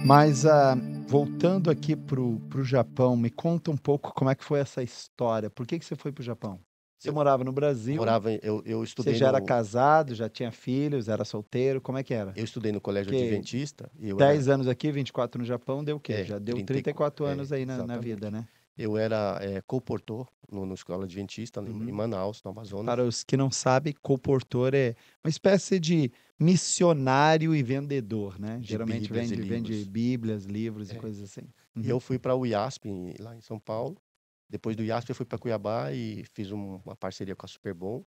Mas, voltando aqui pro Japão, me conta um pouco como é que foi essa história. Por que você foi para o Japão? Você Eu morava no Brasil, eu você estudei já era no casado, já tinha filhos, era solteiro, como é que era? eu estudei no colégio Porque adventista e eu era 10 anos aqui, 24 no Japão, deu o quê? Já deu 34 34 anos aí na vida, exatamente. né? Eu era, colportor no escola adventista em Uhum. Manaus, no Amazonas, Para os que não sabem, colportor é uma espécie de missionário e vendedor, né? de Geralmente bíblias e vende livros. bíblias, livros e É. coisas assim. E Uhum. eu fui para o IASP lá em São Paulo. Depois do IASP eu fui para Cuiabá e fiz uma parceria com a Superbom.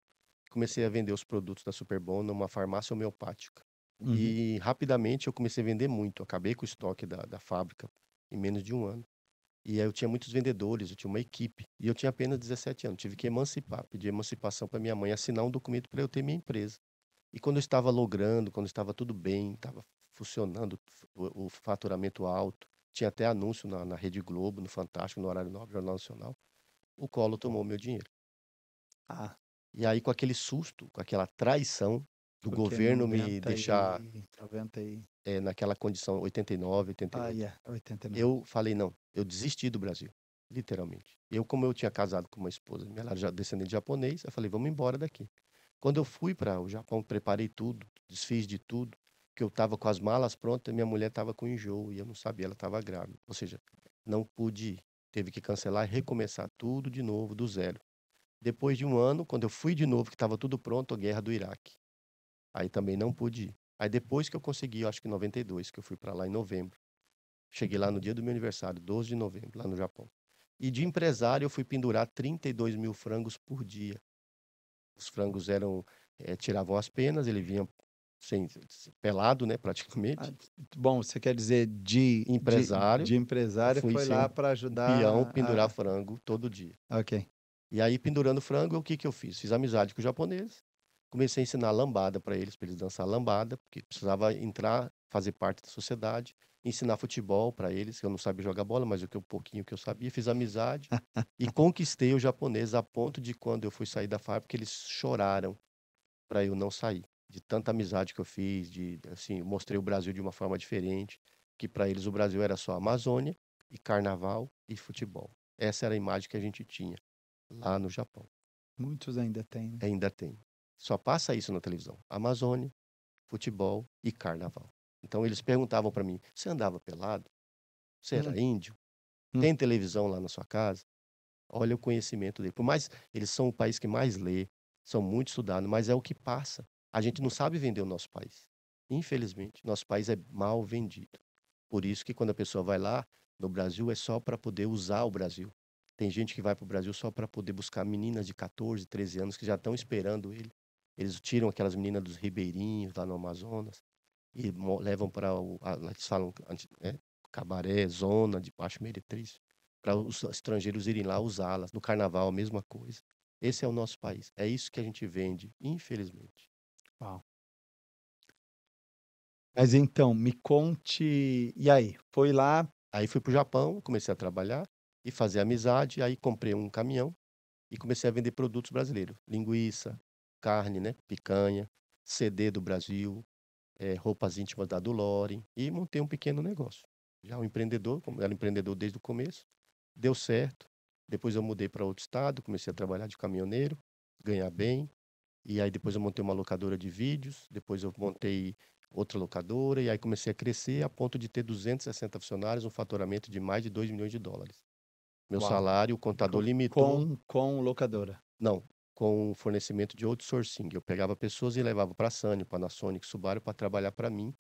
Comecei a vender os produtos da Superbom numa farmácia homeopática. Uhum. E rapidamente eu comecei a vender muito. Acabei com o estoque da fábrica em menos de um ano. E aí eu tinha muitos vendedores, eu tinha uma equipe. E eu tinha apenas 17 anos. Tive que emancipar, pedir emancipação para minha mãe assinar um documento para eu ter minha empresa. E quando eu estava logrando, quando estava tudo bem, estava funcionando, o faturamento alto, tinha até anúncio na Rede Globo, no Fantástico, no Horário Nobre, Jornal Nacional, o Collor tomou meu dinheiro. Ah, E aí, com aquele susto, com aquela traição do porque governo me 90 deixar e 90 e naquela condição 89, ah, 88, yeah, 89. eu falei, não, eu desisti do Brasil, literalmente. Como eu tinha casado com uma esposa, ela era descendente de japonês, eu falei, vamos embora daqui. Quando eu fui para o Japão, preparei tudo, desfiz de tudo, que eu estava com as malas prontas, minha mulher estava com enjoo e eu não sabia, ela estava grávida. Ou seja, não pude ir. Teve que cancelar e recomeçar tudo de novo, do zero. Depois de um ano, quando eu fui de novo, que estava tudo pronto, a guerra do Iraque. Aí também não pude ir. Aí depois que eu consegui, eu acho que em 92, que eu fui para lá em novembro. Cheguei lá no dia do meu aniversário, 12 de novembro, lá no Japão. E de empresário, eu fui pendurar 32 mil frangos por dia. Os frangos tiravam as penas, ele vinha sem, pelado, né, Ah, praticamente. bom, você quer dizer Empresário, de eu empresário, fui foi ser lá para um peão ajudar pendurar frango todo dia. ok. E aí, pendurando frango, o que que eu fiz? Fiz amizade com os japoneses, comecei a ensinar lambada para eles dançar lambada, porque precisava entrar, fazer parte da sociedade, ensinar futebol para eles, que eu não sabia jogar bola, mas o pouquinho que eu sabia, fiz amizade e conquistei os japoneses a ponto de quando eu fui sair da fábrica, eles choraram para eu não sair. De tanta amizade que eu fiz, de assim, mostrei o Brasil de uma forma diferente, que para eles o Brasil era só Amazônia e carnaval e futebol. Essa era a imagem que a gente tinha lá no Japão. Muitos ainda têm, né. Ainda tem. Só passa isso na televisão: Amazônia, futebol e carnaval. Então eles perguntavam para mim: "Você andava pelado? Você Hum, era índio? hum. Tem televisão lá na sua casa?" Olha o conhecimento dele. Por mais eles são o país que mais lê, são muito estudados, mas é o que passa. A gente não sabe vender o nosso país. Infelizmente, nosso país é mal vendido. Por isso que quando a pessoa vai lá no Brasil é só para poder usar o Brasil. Tem gente que vai para o Brasil só para poder buscar meninas de 14, 13 anos que já estão esperando ele. Eles tiram aquelas meninas dos ribeirinhos lá no Amazonas e levam para lá eles falam cabaré, zona de baixo meretrício, para os estrangeiros irem lá usá-las. No carnaval, a mesma coisa. Esse é o nosso país. É isso que a gente vende, infelizmente. Uau. Mas então, me conte e aí, foi lá Aí fui para o Japão, comecei a trabalhar e fazer amizade, aí comprei um caminhão e comecei a vender produtos brasileiros, linguiça, carne, né, picanha, CD do Brasil, roupas íntimas da Dulore, e montei um pequeno negócio. Já um empreendedor, como era empreendedor desde o começo, deu certo. Depois eu mudei para outro estado, comecei a trabalhar de caminhoneiro, ganhar bem, e aí depois eu montei uma locadora de vídeos, depois eu montei outra locadora, e aí comecei a crescer a ponto de ter 260 funcionários, um faturamento de mais de US$ 2 milhões. Meu uau, salário, o contador limitou. com locadora. Não, com o fornecimento de outsourcing. Eu pegava pessoas e levava para a Sanyo, Panasonic, Subaru para trabalhar para mim.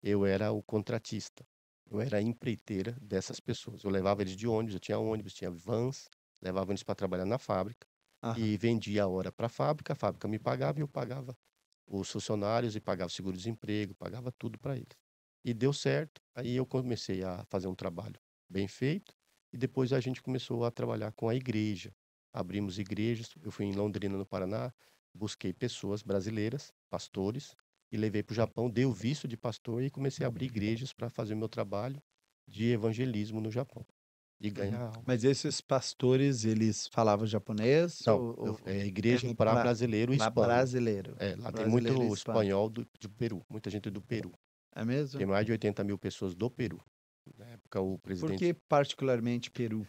Eu era o contratista. Eu era a empreiteira dessas pessoas. Eu levava eles de ônibus, eu tinha ônibus, tinha vans, levava eles para trabalhar na fábrica Aham. e vendia a hora para a fábrica me pagava e eu pagava os funcionários e pagava seguro-desemprego, pagava tudo para eles. E deu certo. Aí eu comecei a fazer um trabalho bem feito e depois a gente começou a trabalhar com a igreja. Abrimos igrejas. Eu fui em Londrina, no Paraná, busquei pessoas brasileiras, pastores, e levei para o Japão, dei o visto de pastor e comecei a abrir igrejas para fazer o meu trabalho de evangelismo no Japão e Uhum. ganhar almas. Mas esses pastores, eles falavam japonês Não, ou é igreja era para brasileiro pra hispano. brasileiro? Lá tem Brasileiro e muito hispano. espanhol do Peru, muita gente do Peru. É mesmo? Tem mais de 80 mil pessoas do Peru. Na época, o Por presidente. que particularmente Peru?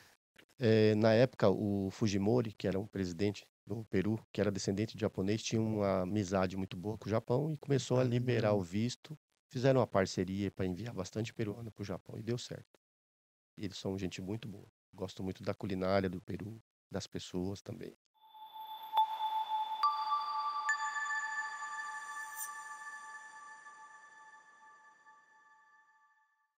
Na época, o Fujimori, que era um presidente do Peru, que era descendente de japonês, tinha uma amizade muito boa com o Japão e começou a liberar o Ah, visto. Fizeram uma parceria para enviar bastante peruano para o Japão e deu certo. E eles são gente muito boa. Gosto muito da culinária do Peru, das pessoas também.